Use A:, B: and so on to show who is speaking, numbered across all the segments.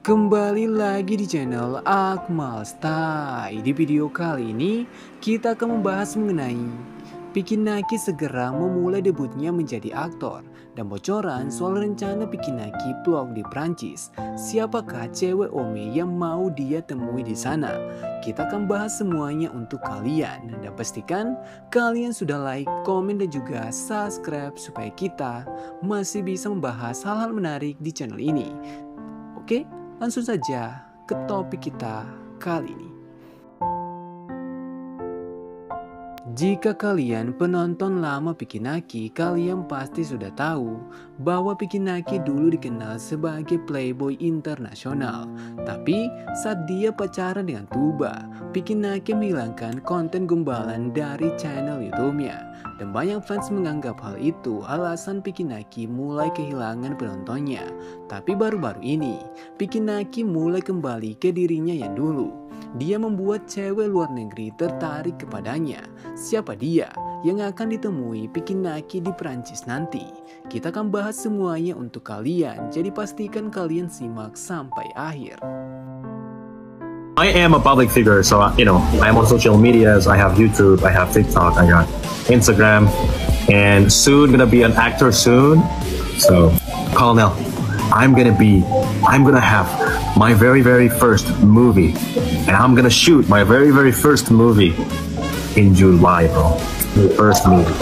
A: Kembali lagi di channel Akmal Stay. Di video kali ini kita akan membahas mengenai Vicky Naki segera memulai debutnya menjadi aktor dan bocoran soal rencana Vicky Naki vlog di Prancis. Siapakah cewek Ome yang mau dia temui di sana? Kita akan bahas semuanya untuk kalian dan pastikan kalian sudah like, komen dan juga subscribe supaya kita masih bisa membahas hal-hal menarik di channel ini. Oke? Langsung saja ke topik kita kali ini. Jika kalian penonton lama Vicky Naki, kalian pasti sudah tahu bahwa Vicky Naki dulu dikenal sebagai playboy internasional. Tapi saat dia pacaran dengan Tuba, Vicky Naki menghilangkan konten gombalan dari channel YouTube-nya. Dan banyak fans menganggap hal itu alasan Vicky Naki mulai kehilangan penontonnya. Tapi baru-baru ini, Vicky Naki mulai kembali ke dirinya yang dulu. Dia membuat cewek luar negeri tertarik kepadanya. Siapa dia yang akan ditemui Vicky Naki di Prancis nanti? Kita akan bahas semuanya untuk kalian, jadi pastikan kalian simak sampai akhir.
B: I am a public figure, so I'm on social medias. I have YouTube, I have TikTok, I got Instagram, and soon gonna be an actor soon. So, Colonel, I'm gonna have my very first movie, and I'm gonna shoot my very first movie in July, bro. The first movie.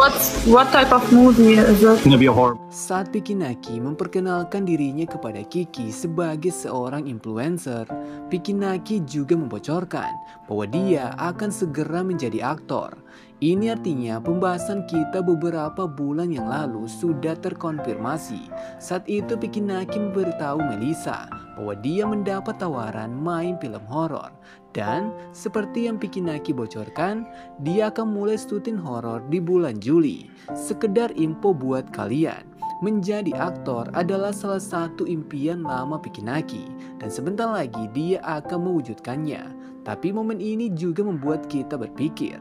C: What type of movie is it?
B: It's gonna be a horror.
A: Saat Vicky Naki memperkenalkan dirinya kepada Kiki sebagai seorang influencer, Vicky Naki juga membocorkan bahwa dia akan segera menjadi aktor. Ini artinya pembahasan kita beberapa bulan yang lalu sudah terkonfirmasi. Saat itu Vicky Naki memberitahu Melissa bahwa dia mendapat tawaran main film horor. Dan seperti yang Vicky Naki bocorkan, dia akan mulai syuting horor di bulan Juli. Sekedar info buat kalian, menjadi aktor adalah salah satu impian lama Vicky Naki. Dan sebentar lagi dia akan mewujudkannya. Tapi momen ini juga membuat kita berpikir,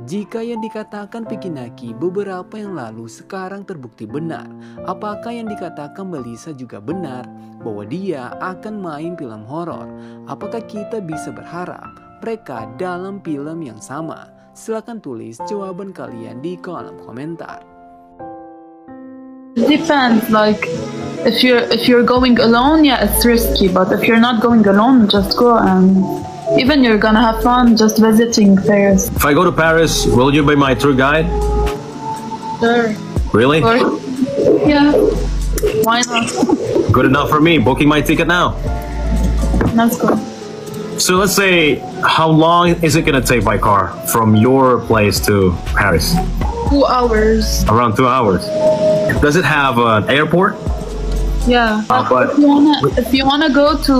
A: jika yang dikatakan Vicky Naki beberapa yang lalu sekarang terbukti benar, apakah yang dikatakan Melissa juga benar bahwa dia akan main film horor? Apakah kita bisa berharap mereka dalam film yang sama? Silahkan tulis jawaban kalian di kolom komentar.
C: Depends. Like if you're going alone, yeah, it's risky. But if you're not going alone, just go and even you're gonna have fun just visiting Paris.
B: If I go to Paris, will you be my tour guide?
C: Sure.
B: Really?
C: Or, yeah. Why not?
B: Good enough for me. Booking my ticket now.
C: Let's go.
B: So let's say, how long is it gonna take by car from your place to Paris?
C: 2 hours.
B: Around 2 hours. Does it have an airport?
C: Yeah.
B: But
C: If you wanna go to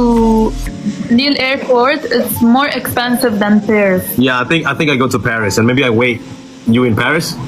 C: Lille Airport, it's more expensive than Paris.
B: yeah, I think I go to Paris and maybe I wait you in Paris.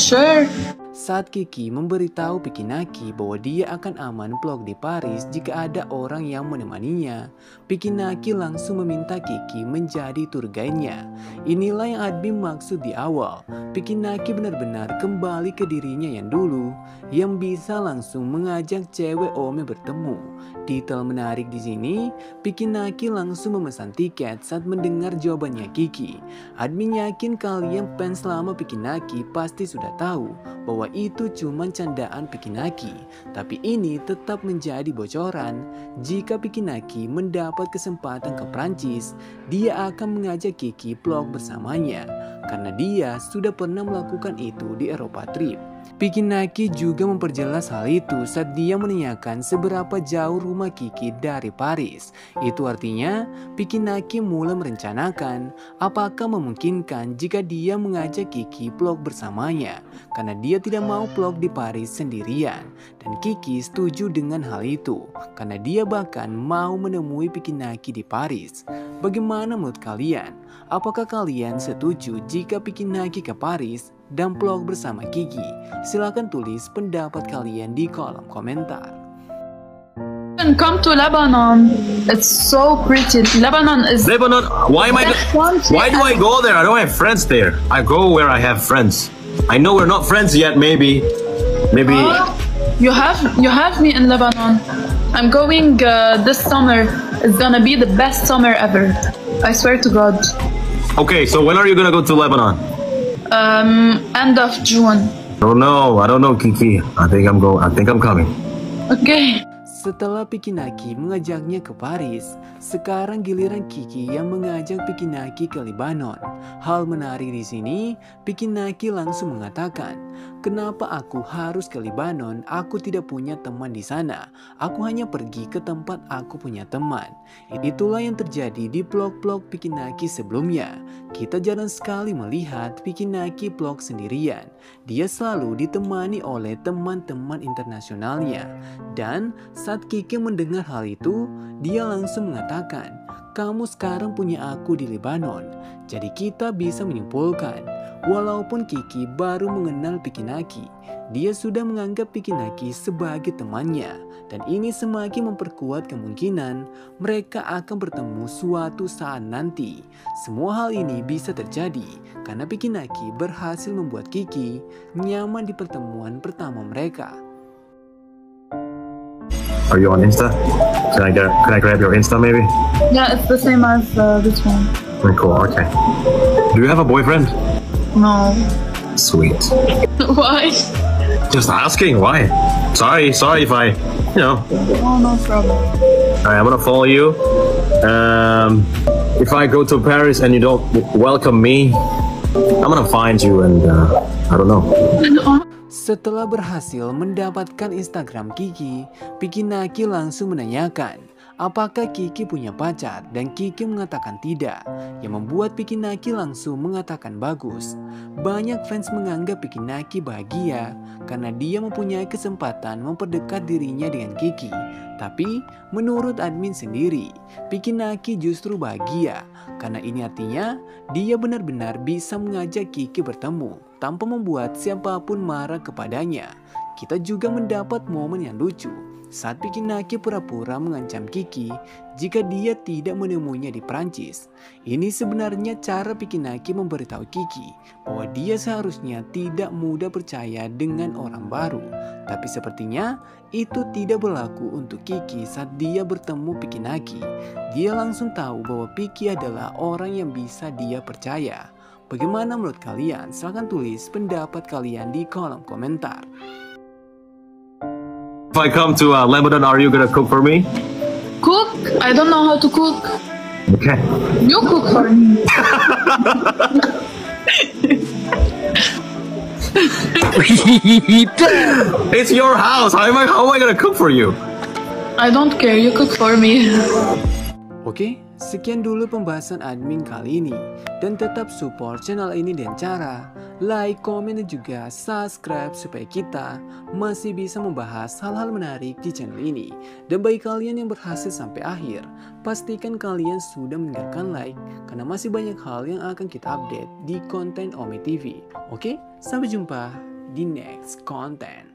C: Sure.
A: Saat Kiki memberitahu Vicky Naki bahwa dia akan aman vlog di Paris jika ada orang yang menemaninya, Vicky Naki langsung meminta Kiki menjadi tour guide-nya. Inilah yang admin maksud di awal. Vicky Naki benar-benar kembali ke dirinya yang dulu, yang bisa langsung mengajak cewek Ome bertemu. Detail menarik di sini, Vicky Naki langsung memesan tiket saat mendengar jawabannya Kiki. Admin yakin kalian fans lama Vicky Naki pasti sudah tahu bahwa itu cuma candaan Vicky Naki. Tapi ini tetap menjadi bocoran. Jika Vicky Naki mendapat kesempatan ke Prancis, dia akan mengajak Kiki vlog bersamanya. Karena dia sudah pernah melakukan itu di Eropa trip. Vicky Naki juga memperjelas hal itu saat dia menanyakan seberapa jauh rumah Kiki dari Paris. Itu artinya Vicky Naki mulai merencanakan apakah memungkinkan jika dia mengajak Kiki vlog bersamanya. Karena dia tidak mau vlog di Paris sendirian. Dan Kiki setuju dengan hal itu karena dia bahkan mau menemui Vicky Naki di Paris. Bagaimana menurut kalian? Apakah kalian setuju jika Vicky Naki ke Paris dan vlog bersama Kiki? Silahkan tulis pendapat kalian di kolom komentar.
C: And come to Lebanon. It's so pretty. Lebanon is.
B: Lebanon? Why am I? Why do I go there? I don't have friends there. I go where I have friends. I know we're not friends yet. Maybe.
C: You have me in Lebanon. I'm going this summer. It's gonna be the best summer ever. I swear to God.
B: Okay, so when are you gonna go to Lebanon?
C: End of June.
B: I don't know, Kiki. I think I'm coming.
C: Okay.
A: Setelah Pikinaki mengajaknya ke Paris, sekarang giliran Kiki yang mengajak Pikinaki ke Lebanon. Hal menarik di sini, Pikinaki langsung mengatakan, "Kenapa aku harus ke Lebanon? Aku tidak punya teman di sana. Aku hanya pergi ke tempat aku punya teman." Itulah yang terjadi di vlog-vlog Pikinaki sebelumnya. Kita jarang sekali melihat Pikinaki vlog sendirian. Dia selalu ditemani oleh teman-teman internasionalnya. Dan saat Kiki mendengar hal itu, dia langsung mengatakan, "Kamu sekarang punya aku di Lebanon." Jadi kita bisa menyimpulkan, walaupun Kiki baru mengenal Pikinaki, dia sudah menganggap Pikinaki sebagai temannya. Dan ini semakin memperkuat kemungkinan mereka akan bertemu suatu saat nanti. Semua hal ini bisa terjadi karena Pikinaki berhasil membuat Kiki nyaman di pertemuan pertama mereka.
B: Are you on Insta? Can I grab your Insta maybe?
C: Yeah, it's the same as this one.
B: Very cool. Okay. Do you have a boyfriend?
C: No.
B: Sweet.
C: Why?
B: Just asking. Why? Sorry if I,
C: Oh, no problem.
B: Alright, I'm gonna follow you. If I go to Paris and you don't welcome me, I'm gonna find you and I don't know.
A: Setelah berhasil mendapatkan Instagram Kiki, Pikinaki langsung menanyakan, apakah Kiki punya pacar, dan Kiki mengatakan tidak, yang membuat Pikinaki langsung mengatakan bagus. Banyak fans menganggap Pikinaki bahagia karena dia mempunyai kesempatan memperdekat dirinya dengan Kiki. Tapi menurut admin sendiri, Pikinaki justru bahagia karena ini artinya dia benar-benar bisa mengajak Kiki bertemu tanpa membuat siapapun marah kepadanya. Kita juga mendapat momen yang lucu saat Pikinaki pura-pura mengancam Kiki jika dia tidak menemuinya di Prancis. Ini sebenarnya cara Pikinaki memberitahu Kiki bahwa dia seharusnya tidak mudah percaya dengan orang baru. Tapi sepertinya itu tidak berlaku untuk Kiki saat dia bertemu Pikinaki. Dia langsung tahu bahwa Piki adalah orang yang bisa dia percaya. Bagaimana menurut kalian? Silahkan tulis pendapat kalian di kolom komentar.
B: If I come to Lebanon, are you gonna cook for me?
C: Cook? I don't know how to cook.
B: Okay.
C: You cook for me.
B: It's your house. How am I gonna cook for you?
C: I don't care. You cook for me.
A: Oke, sekian dulu pembahasan admin kali ini. Dan tetap support channel ini dengan cara like, komen, dan juga subscribe supaya kita masih bisa membahas hal-hal menarik di channel ini. Dan bagi kalian yang berhasil sampai akhir, pastikan kalian sudah meninggalkan like karena masih banyak hal yang akan kita update di konten Omi TV. Oke, sampai jumpa di next konten.